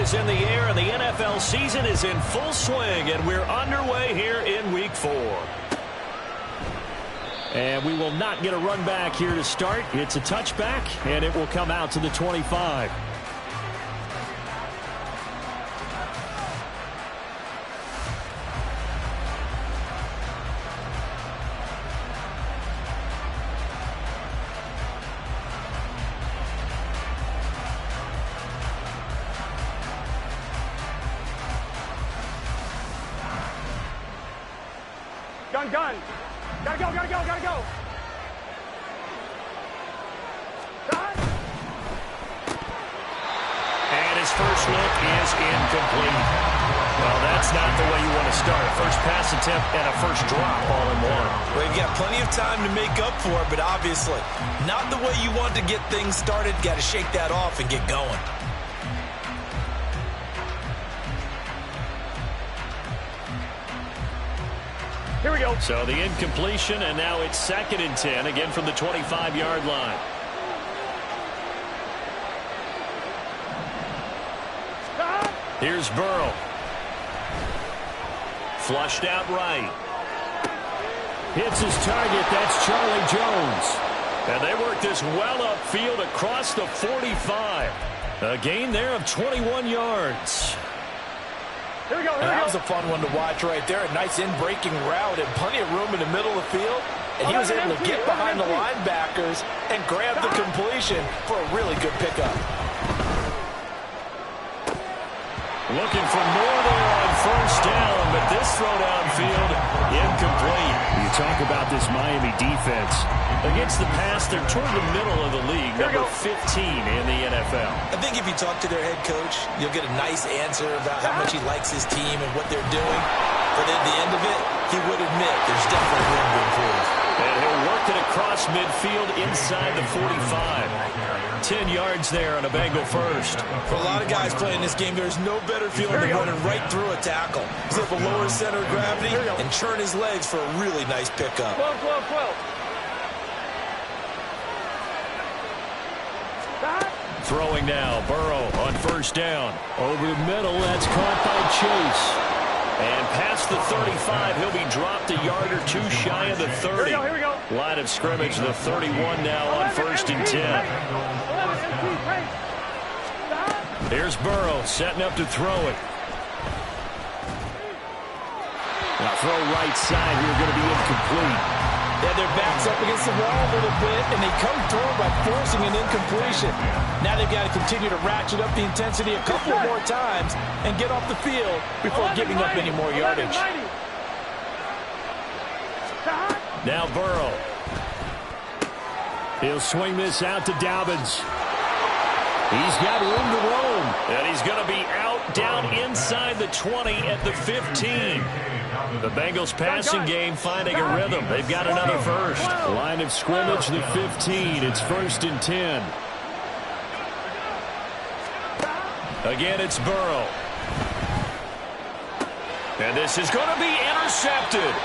is in the air, and the NFL season is in full swing, and we're underway here in Week 4. And we will not get a run back here to start. It's a touchback, and it will come out to the 25. Gun. Gotta go. Gun. And his first look is incomplete. Well, that's not the way you want to start. First pass attempt and a first drop all in one. Well, you've got plenty of time to make up for it, but obviously not the way you want to get things started. Got to shake that off and get going. Here we go. So the incompletion, and now it's 2nd and 10, again from the 25-yard line. Here's Burrow. Flushed out right. Hits his target. That's Charlie Jones. And they work this well upfield across the 45. A gain there of 21 yards. Here we go. That was a fun one to watch right there. A nice in-breaking route and plenty of room in the middle of the field. And he was able to get behind the linebackers and grab the completion for a really good pickup. Looking for more there on first down, but this throw downfield incomplete. You talk about this Miami defense. Against the pass, they're toward the middle of the league, number 15 in the NFL. I think if you talk to their head coach, you'll get a nice answer about how much he likes his team and what they're doing. But at the end of it, he would admit there's definitely room to improve. And he'll work it across midfield inside the 45. 10 yards there on a Bengal first. For a lot of guys playing this game, there's no better feeling than running right through a tackle. He's able to lower his center of gravity and churn his legs for a really nice pickup. 12. Throwing now, Burrow on first down. Over the middle, that's caught by Chase. And past the 35, he'll be dropped a yard or two shy of the 30. Here we go. Line of scrimmage, the 31 now on 1st and 10. Here's Burrow setting up to throw it. Now throw right side here, going to be incomplete. Yeah, their backs up against the wall a little bit, and they come through by forcing an incompletion. Now they've got to continue to ratchet up the intensity a couple more times and get off the field before giving up any more yardage. Now Burrow. He'll swing this out to Dobbins. He's got room to roam. And he's going to be out down inside the 20 at the 15. The Bengals passing game finding a rhythm. They've got another first. Line of scrimmage, the 15. It's 1st and 10. Again, it's Burrow. And this is going to be intercepted.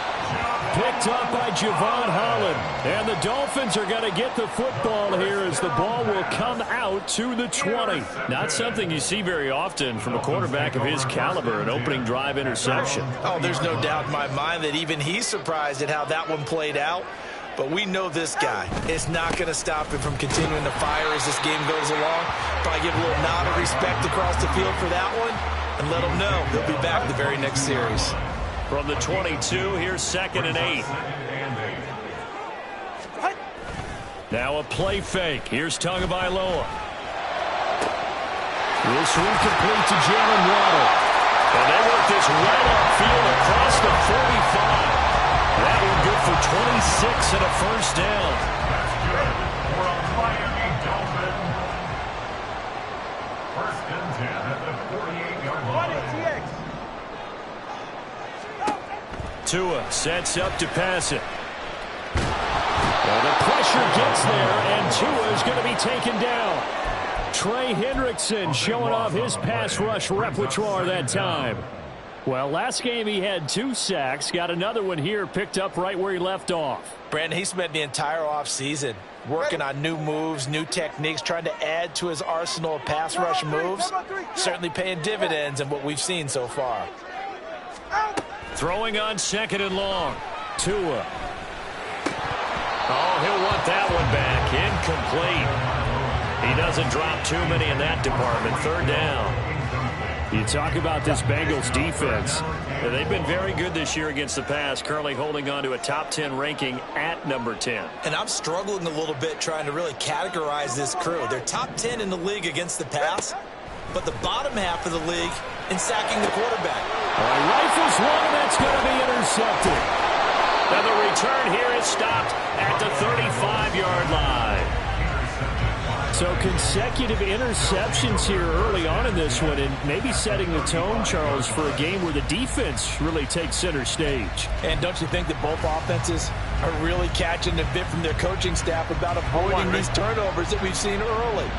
Picked up by Javon Holland. And the Dolphins are going to get the football here as the ball will come out to the 20. Not something you see very often from a quarterback of his caliber, an opening drive interception. Oh, there's no doubt in my mind that even he's surprised at how that one played out. But we know this guy. It's not going to stop him from continuing to fire as this game goes along. Probably give a little nod of respect across the field for that one and let him know he'll be back the very next series. From the 22, here's 2nd and 8. Now a play fake. Here's Tagovailoa. This one complete to Jalen Waddle. And they work this right upfield across the 45. That one good for 26 and a first down. That's good for a Miami Dolphin. 1st and 10 at the 48-yard line. Tua sets up to pass it. Well, the pressure gets there, and Tua is going to be taken down. Trey Hendrickson showing off his pass rush repertoire that time. Well, last game he had 2 sacks. Got another one here, picked up right where he left off. Brandon, he spent the entire offseason working on new moves, new techniques, trying to add to his arsenal of pass rush moves. Certainly paying dividends in what we've seen so far. Throwing on 2nd and long. Tua. Oh, he'll want that one back. Incomplete. He doesn't drop too many in that department. 3rd down. You talk about this Bengals defense. They've been very good this year against the pass, currently holding on to a top 10 ranking at number 10. And I'm struggling a little bit trying to really categorize this crew. They're top 10 in the league against the pass, but the bottom half of the league in sacking the quarterback. Rifles one, that's going to be intercepted. And the return here is stopped at the 35-yard line. So consecutive interceptions here early on in this one, and maybe setting the tone, Charles, for a game where the defense really takes center stage. And don't you think that both offenses are really catching a bit from their coaching staff about avoiding these turnovers that we've seen early?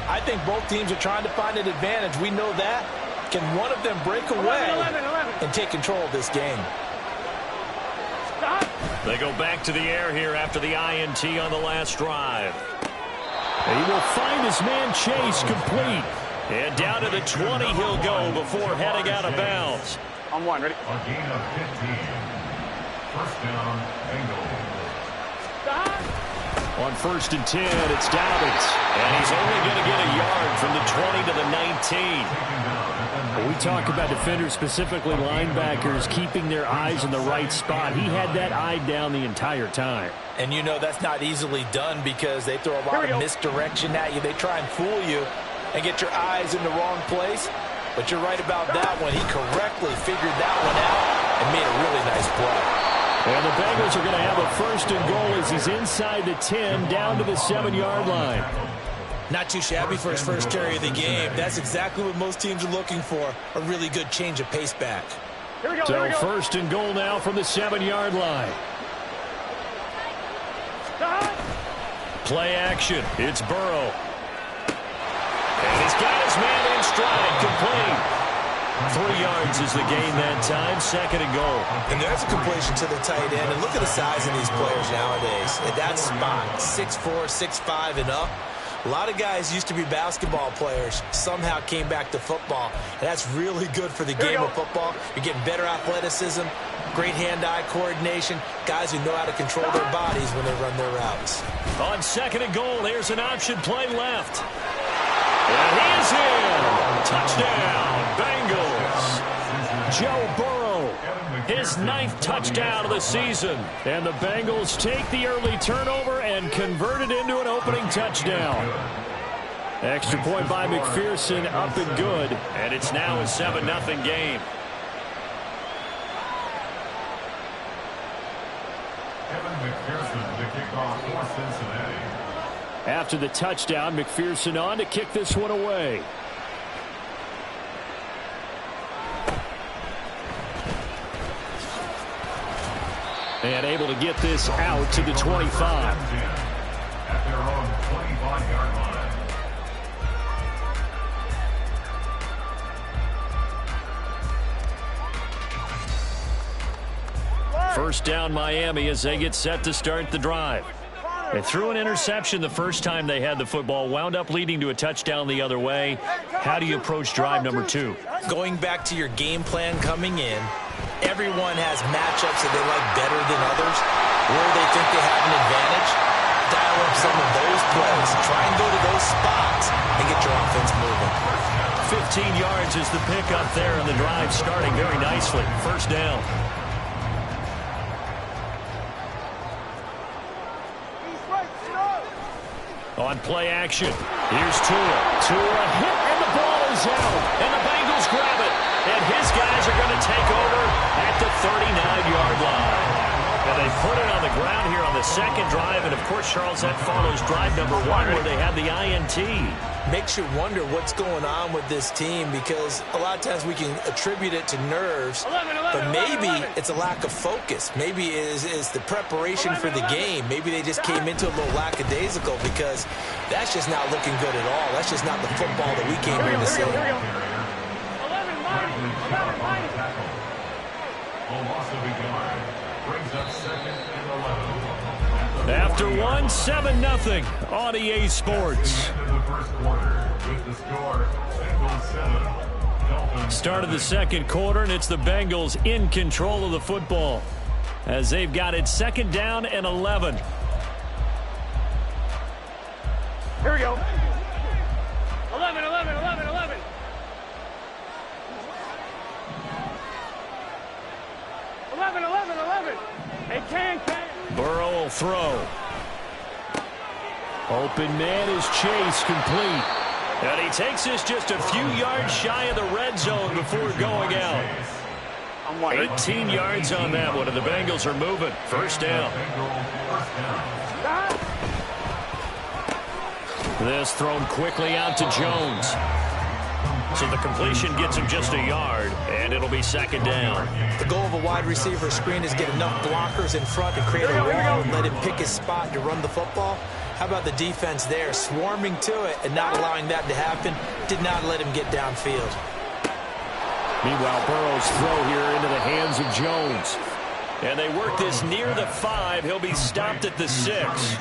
I think both teams are trying to find an advantage. We know that. Can one of them break away and take control of this game? They go back to the air here after the INT on the last drive. He will find his man Chase complete. And down to the 20 he'll go before heading out of bounds. On 1, ready? A gain of 15. First down, Bengal. On 1st and 10, it's Dobbins. And he's only going to get a yard from the 20 to the 19. We talk about defenders, specifically linebackers, keeping their eyes in the right spot. He had that eye down the entire time. And you know that's not easily done because they throw a lot of misdirection at you. They try and fool you and get your eyes in the wrong place. But you're right about that one. He correctly figured that one out and made a really nice play. And the Bengals are going to have a 1st and goal as he's inside the 10, down to the 7-yard line. Not too shabby for his first carry of the game. That's exactly what most teams are looking for, a really good change of pace back. Here we go, so here we go. 1st and goal now from the 7-yard line. Play action. It's Burrow. And he's got his man in stride, complete. 3 yards is the gain that time, 2nd and goal. And there's a completion to the tight end. And look at the size of these players nowadays. At that spot, 6'4", 6'5", and up. A lot of guys used to be basketball players, somehow came back to football. And that's really good for the game of football. You're getting better athleticism, great hand-eye coordination, guys who know how to control their bodies when they run their routes. On 2nd and goal, there's an option play left. And he is in. Touchdown, Bengals. Joe Burrow, his 9th touchdown of the season. And the Bengals take the early turnover and convert it into an opening touchdown. Extra point by McPherson, up and good. And it's now a 7-0 game. McPherson to kick off for Cincinnati. After the touchdown, McPherson on to kick this one away. And able to get this out to the 25. At their own 25-yard line. First down Miami as they get set to start the drive. They threw an interception the first time they had the football, wound up leading to a touchdown the other way. How do you approach drive number 2? Going back to your game plan coming in, everyone has matchups that they like better than others, where they think they have an advantage. Dial up some of those plays. Try and go to those spots and get your offense moving. 15 yards is the pickup there, and the drive starting very nicely. First down. On play action, here's Tua. Tua hit, and the ball is out. And the Bengals grab it. And his guys are going to take over at the 39-yard line. And they put it on the ground here on the second drive. And, of course, Charles, that follows drive number 1 where they had the INT. Makes you wonder what's going on with this team because a lot of times we can attribute it to nerves, but maybe it's a lack of focus. Maybe it is the preparation for the game. Maybe they just came into a little lackadaisical because that's just not looking good at all. That's just not the football that we came here to see. 11 minus. The loss of a yard brings up 2nd and 11. After one, 7-0 on EA Sports. At the end of the first quarter with the score, Bengals 7, Dolphins Start of the second quarter, and it's the Bengals in control of the football as they've got it 2nd down and 11. Here we go. 11, 11, 11, 11. 11, 11, 11. Hey, can. Burrow will throw. Open man is Chase, complete. And he takes this just a few yards shy of the red zone before going out. 18 yards on that one, and the Bengals are moving. First down. This thrown quickly out to Jones. So the completion gets him just a yard, and it'll be 2nd down. The goal of a wide receiver screen is get enough blockers in front to create a wall and let him pick his spot to run the football. How about the defense there, swarming to it and not allowing that to happen? Did not let him get downfield. Meanwhile, Burrow's throw here into the hands of Jones. And they work this near the 5. He'll be stopped at the 6.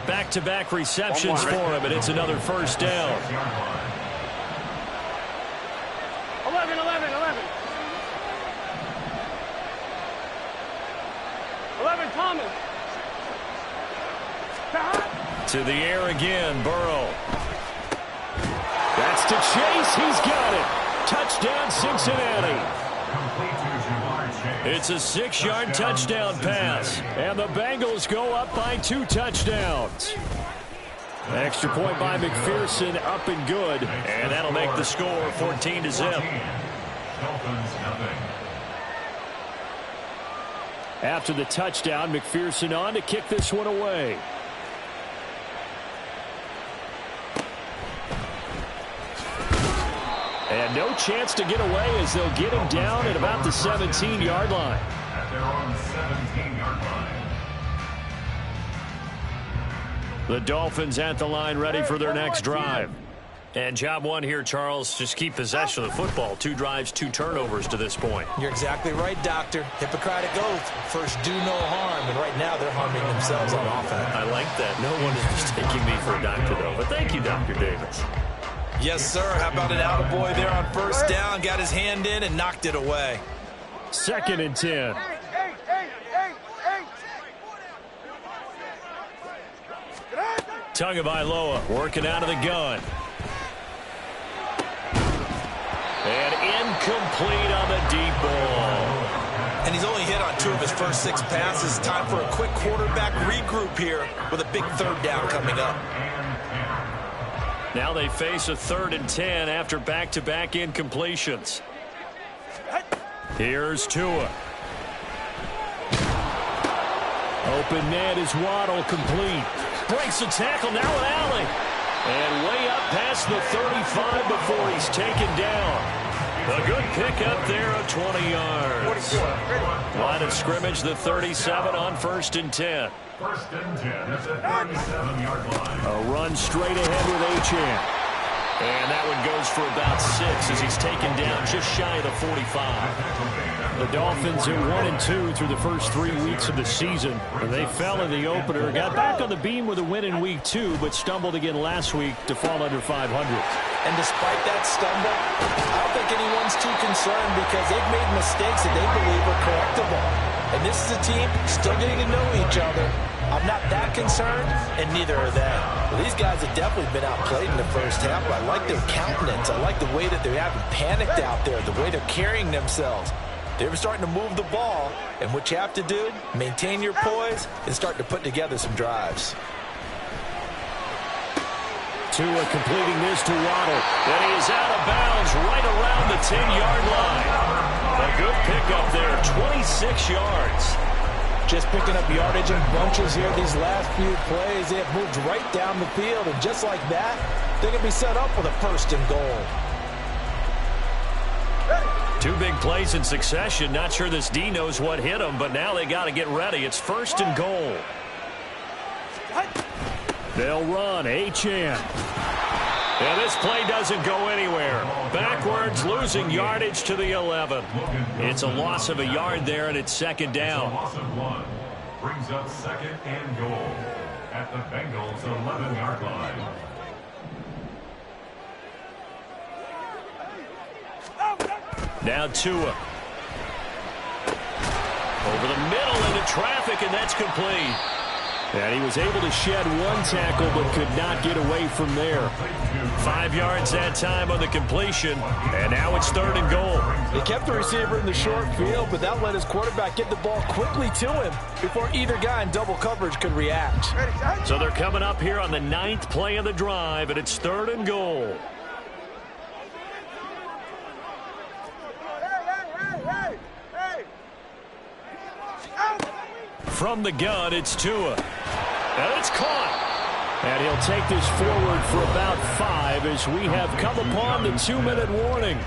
Back-to-back receptions for him, and it's another first down. 11, 11, 11. 11, Thomas. To the air again, Burrow. That's to Chase. He's got it. Touchdown, Cincinnati. It's a 6-yard touchdown pass, and the Bengals go up by 2 touchdowns. Extra point by McPherson, up and good, and that'll make the score 14-0. After the touchdown, McPherson on to kick this one away. And no chance to get away as they'll get him down at about the 17-yard line. At their own 17-yard line. The Dolphins at the line, ready for their next drive. And job one here, Charles, just keep possession of the football. 2 drives, 2 turnovers to this point. You're exactly right, Doctor. Hippocratic oath. First, do no harm. And right now, they're harming themselves on offense. I like that. No one is mistaking me for a doctor, though. But thank you, Dr. Davis. Yes, sir. How about an attaboy there on first down? Got his hand in and knocked it away. 2nd and 10. Tagovailoa working out of the gun. And incomplete on the deep ball. And he's only hit on 2 of his first 6 passes. Time for a quick quarterback regroup here with a big 3rd down coming up. Now they face a 3rd and 10 after back-to-back incompletions. Here's Tua. Open man is Waddle, complete. Breaks the tackle, now an alley. And way up past the 35 before he's taken down. A good pickup there of 20 yards. Line of scrimmage, the 37 on 1st and 10. 1st and 10 at the 37-yard line. A run straight ahead with Achane. And that one goes for about 6 as he's taken down just shy of the 45. The Dolphins are 1-2 through the first 3 weeks of the season. And they fell in the opener, got back on the beam with a win in week 2, but stumbled again last week to fall under 500. And despite that stumble, I don't think anyone's too concerned because they've made mistakes that they believe are correctable. And this is a team still getting to know each other. I'm not that concerned, and neither are they. Well, these guys have definitely been outplayed in the first half. I like their countenance. I like the way that they haven't panicked out there, the way they're carrying themselves. They're starting to move the ball, and what you have to do, maintain your poise and start to put together some drives. Tua completing this to Waddle. And he is out of bounds right around the 10-yard line. A good pickup there, 26 yards. Just picking up yardage in bunches here these last few plays. They have moved right down the field, and just like that, they're going to be set up with a 1st and goal. 2 big plays in succession. Not sure this D knows what hit him, but now they got to get ready. It's 1st and goal. They'll run. Achane. And this play doesn't go anywhere. Backwards, losing yardage to the 11. It's a loss of a yard there, and it's second down. Loss of 1 brings up second and goal at the Bengals' 11-yard line. Now Tua. Over the middle into traffic, and that's complete. And he was able to shed one tackle but could not get away from there. 5 yards that time on the completion, and now it's third and goal. He kept the receiver in the short field, but that let his quarterback get the ball quickly to him before either guy in double coverage could react. So they're coming up here on the 9th play of the drive, and it's third and goal. From the gun, it's Tua. And it's caught. And he'll take this forward for about 5 as we have come upon the 2-minute warning.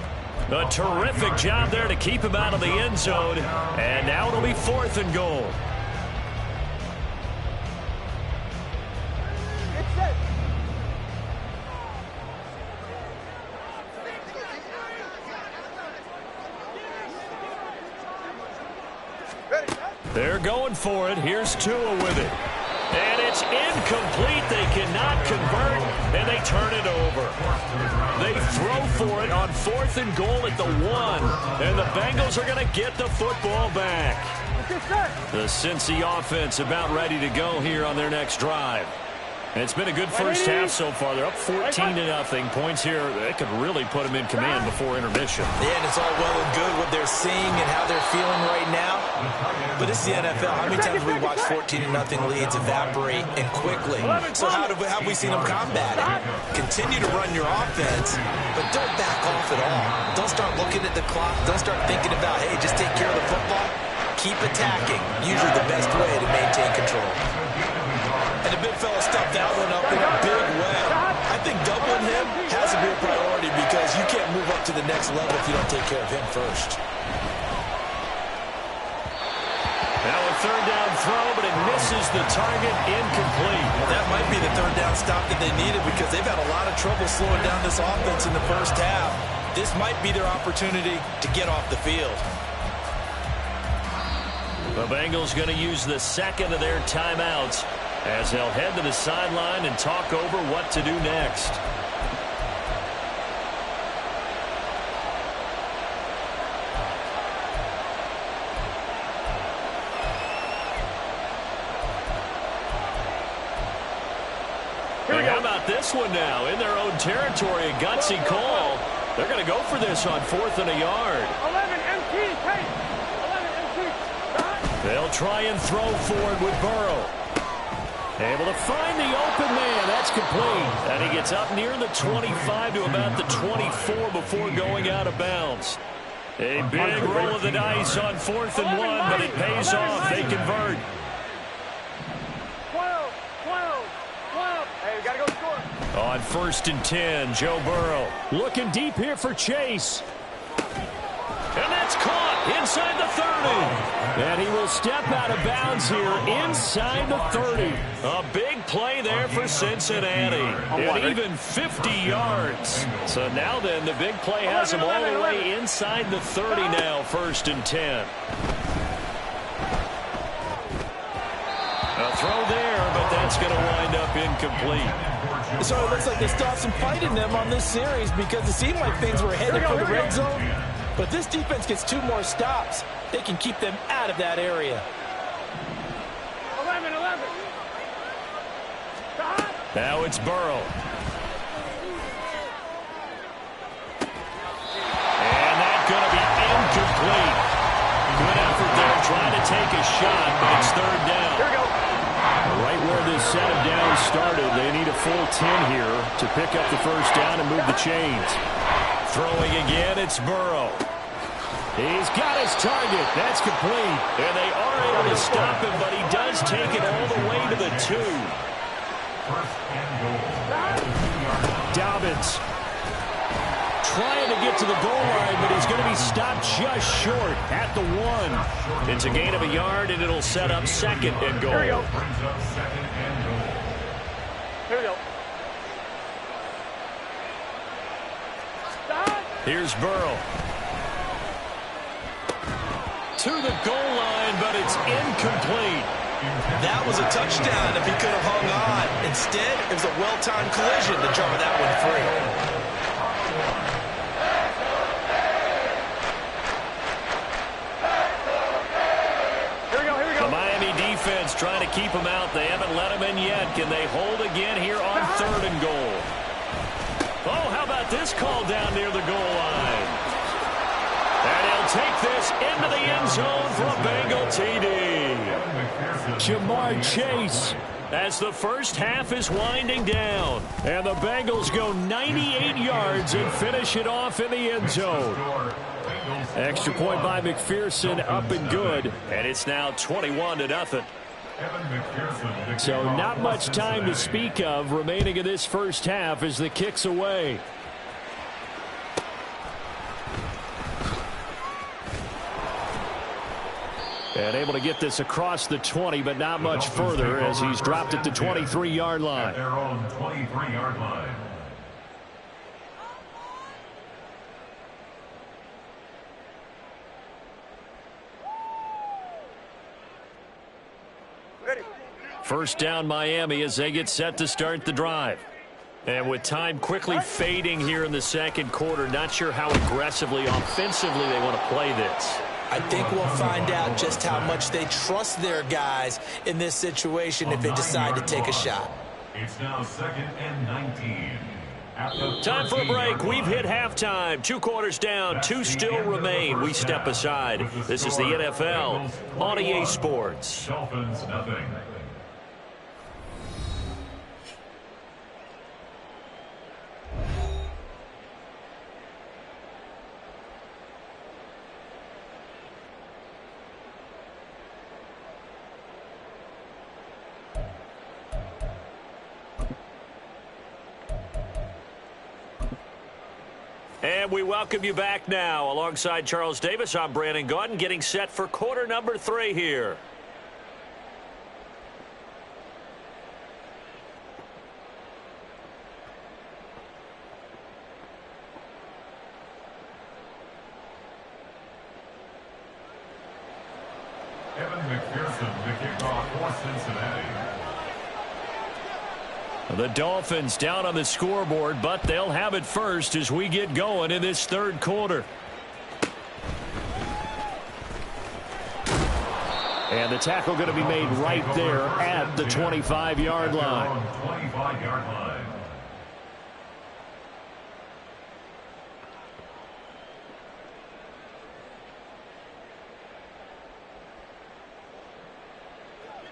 A terrific job there to keep him out of the end zone. And now it'll be fourth and goal. They're going for it. Here's Tua with it. And it's incomplete. They cannot convert, and they turn it over. They throw for it on fourth and goal at the 1, and the Bengals are going to get the football back. The Cincy offense about ready to go here on their next drive. And it's been a good first half so far. They're up 14-0. Points here that could really put them in command before intermission. Yeah, and it's all well and good what they're seeing and how they're feeling right now. But this is the NFL. How many times have we watched 14-0 leads evaporate and quickly? So how have we seen them combat it? Continue to run your offense, but don't back off at all. Don't start looking at the clock. Don't start thinking about, hey, just take care of the football. Keep attacking. Usually the best way to maintain control. And the big fella stuffed that one up in a big way. I think doubling him has to be a priority because you can't move up to the next level if you don't take care of him first. Now a third down throw, but it misses the target, incomplete. Well, that might be the third down stop that they needed because they've had a lot of trouble slowing down this offense in the first half. This might be their opportunity to get off the field. The Bengals going to use the second of their timeouts as they'll head to the sideline and talk over what to do next. How about this one now? In their own territory, a gutsy call. They're going to go for this on fourth and a yard. 11 MT, hey! 11 MT. They'll try and throw forward with Burrow. Able to find the open man. That's complete. And he gets up near the 25 to about the 24 before going out of bounds. A big roll of the dice on fourth and 1, but it pays off. They convert. 12. Hey, we got to go score. On first and 10, Joe Burrow. Looking deep here for Chase. And that's caught inside the 30. And he will step out of bounds here inside the 30. A big play there for Cincinnati. And even 50 yards. So now then, the big play has him all the way inside the 30 now, first and 10. A throw there, but that's going to wind up incomplete. So it looks like they stopped some fighting them on this series because it seemed like things were headed for the red zone. But this defense gets 2 more stops. They can keep them out of that area. 11. Now it's Burrow. And that's going to be incomplete. Good effort there trying to take a shot, but it's third down. Here we go. Right where this set of downs started, they need a full 10 here to pick up the first down and move the chains. Throwing again, it's Burrow. He's got his target. That's complete. And they are able to stop him, but he does take it all the way to the 2. Dobbins trying to get to the goal line, but he's going to be stopped just short at the 1. It's a gain of a yard, and it'll set up second and goal. Here we go. Here's Burrow. To the goal line, but it's incomplete. That was a touchdown if he could have hung on. Instead, it was a well-timed collision to jar that one free. The Miami defense trying to keep him out. They haven't let him in yet. Can they hold again here on 3rd and goal? Oh, how about this call down near the goal line? And he'll take this into the end zone for a Bengal TD. Jamar Chase as the first half is winding down. And the Bengals go 98 yards and finish it off in the end zone. Extra point by McPherson, up and good. And it's now 21-0. So not much time to speak of remaining in this first half as the kick's away. And able to get this across the 20, but not much further as he's dropped it to 23-yard line. At their own 23-yard line. First down Miami as they get set to start the drive. And with time quickly fading here in the second quarter, not sure how aggressively, offensively they want to play this. I think we'll find out just how much they trust their guys in this situation if they decide to take a shot. It's now 2nd and 19. Time for a break. We've hit halftime. 2 quarters down. 2 still remain. We step aside. This is the NFL on EA Sports. Dolphins, nothing. And we welcome you back now. Alongside Charles Davis, I'm Brandon Gaudin, getting set for quarter number 3 here. Evan McPherson, the kickoff for Cincinnati. The Dolphins down on the scoreboard, but they'll have it first as we get going in this third quarter. And the tackle going to be made right there at the 25-yard line. 25-yard line.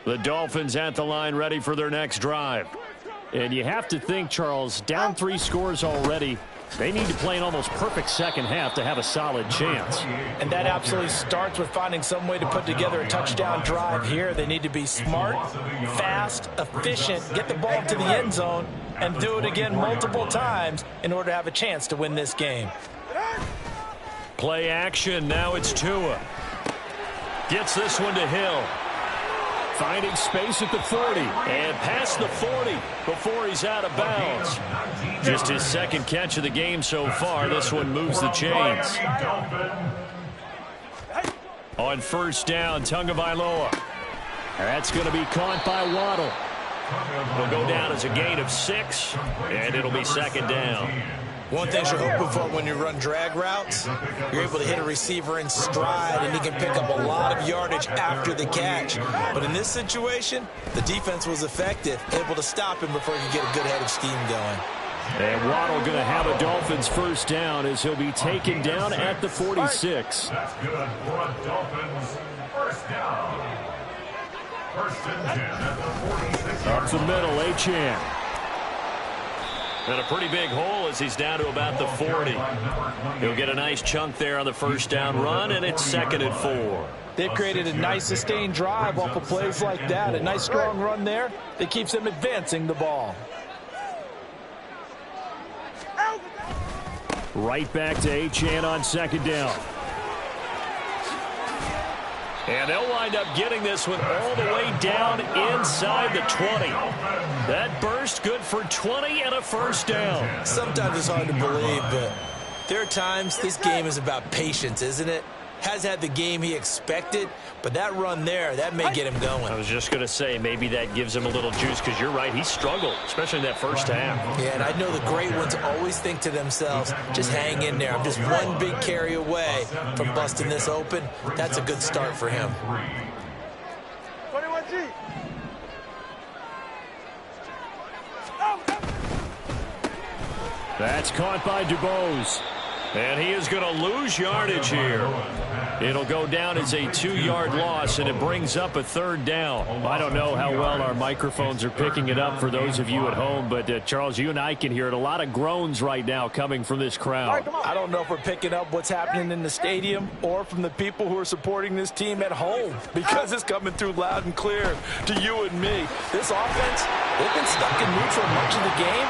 The Dolphins at the line ready for their next drive. And you have to think, Charles, down 3 scores already. They need to play an almost perfect second half to have a solid chance. And that absolutely starts with finding some way to put together a touchdown drive here. They need to be smart, fast, efficient, get the ball to the end zone, and do it again multiple times in order to have a chance to win this game. Play action. Now it's Tua. Gets this one to Hill. Finding space at the 40 and past the 40 before he's out of bounds. Just his second catch of the game so far. This one moves the chains. On first down, Tagovailoa. That's going to be caught by Waddle. It'll go down as a gain of 6, and it'll be second down. One thing you're hoping for when you run drag routes, you're able to hit a receiver in stride, and he can pick up a lot of yardage after the catch. But in this situation, the defense was effective, able to stop him before he could get a good head of steam going. And Waddle going to have a Dolphins first down as he'll be taken down at the 46. That's good for a Dolphins first down. First and 10 at the 46. Up the middle, Achane. And a pretty big hole as he's down to about the 40. He'll get a nice chunk there on the first down run, and it's 2nd and 4. They've created a nice sustained drive off of plays like that. A nice strong run there that keeps them advancing the ball. Right back to Achane on second down. And they'll wind up getting this one all the way down inside the 20. That burst good for 20 and a first down. Sometimes it's hard to believe, but There are times this game is about patience, isn't it? Has had the game he expected, but that run there, that may get him going. I was just going to say, maybe that gives him a little juice, because you're right, he struggled, especially in that first half. Yeah, and I know the great ones always think to themselves, just hang in there. I'm just one big carry away from busting this open. That's a good start for him. 21G. That's caught by DuBose. And he is going to lose yardage here. It'll go down as a 2-yard loss, and it brings up a third down. I don't know how well our microphones are picking it up for those of you at home, but Charles, you and I can hear it. A lot of groans right now coming from this crowd. I don't know if we're picking up what's happening in the stadium or from the people who are supporting this team at home, because it's coming through loud and clear to you and me. This offense, they've been stuck in neutral much of the game.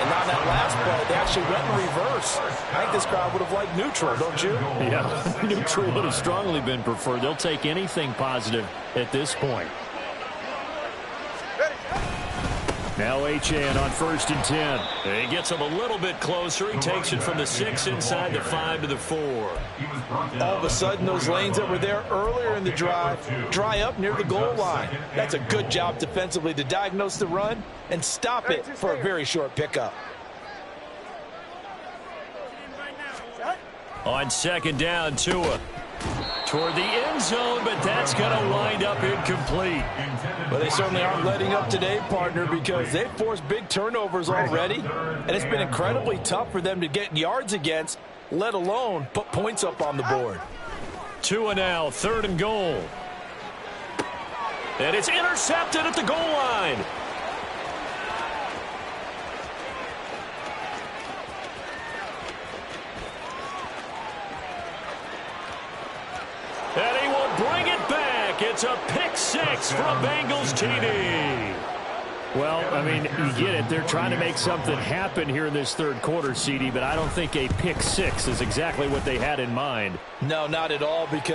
And on that last play, they actually went in reverse. I think this crowd would have liked neutral, don't you? Yeah, neutral would have strongly been preferred. They'll take anything positive at this point. Now Achane on 1st and 10. He gets him a little bit closer. He takes it from the 6 inside the 5 to the 4. All of a sudden, those lanes that were there earlier in the drive dry up near the goal line. That's a good job defensively to diagnose the run and stop it for a very short pickup. On 2nd down, Tua toward the end zone, but that's going to wind up incomplete. Well, they certainly aren't letting up today, partner, because they've forced big turnovers already, and it's been incredibly tough for them to get yards against, let alone put points up on the board. Tua now, 3rd and goal. And it's intercepted at the goal line. And he will bring it back. It's a pick 6 from Bengals TD. Well, I mean, you get it. They're trying to make something happen here in this 3rd quarter, CD, but I don't think a pick 6 is exactly what they had in mind. No, not at all, because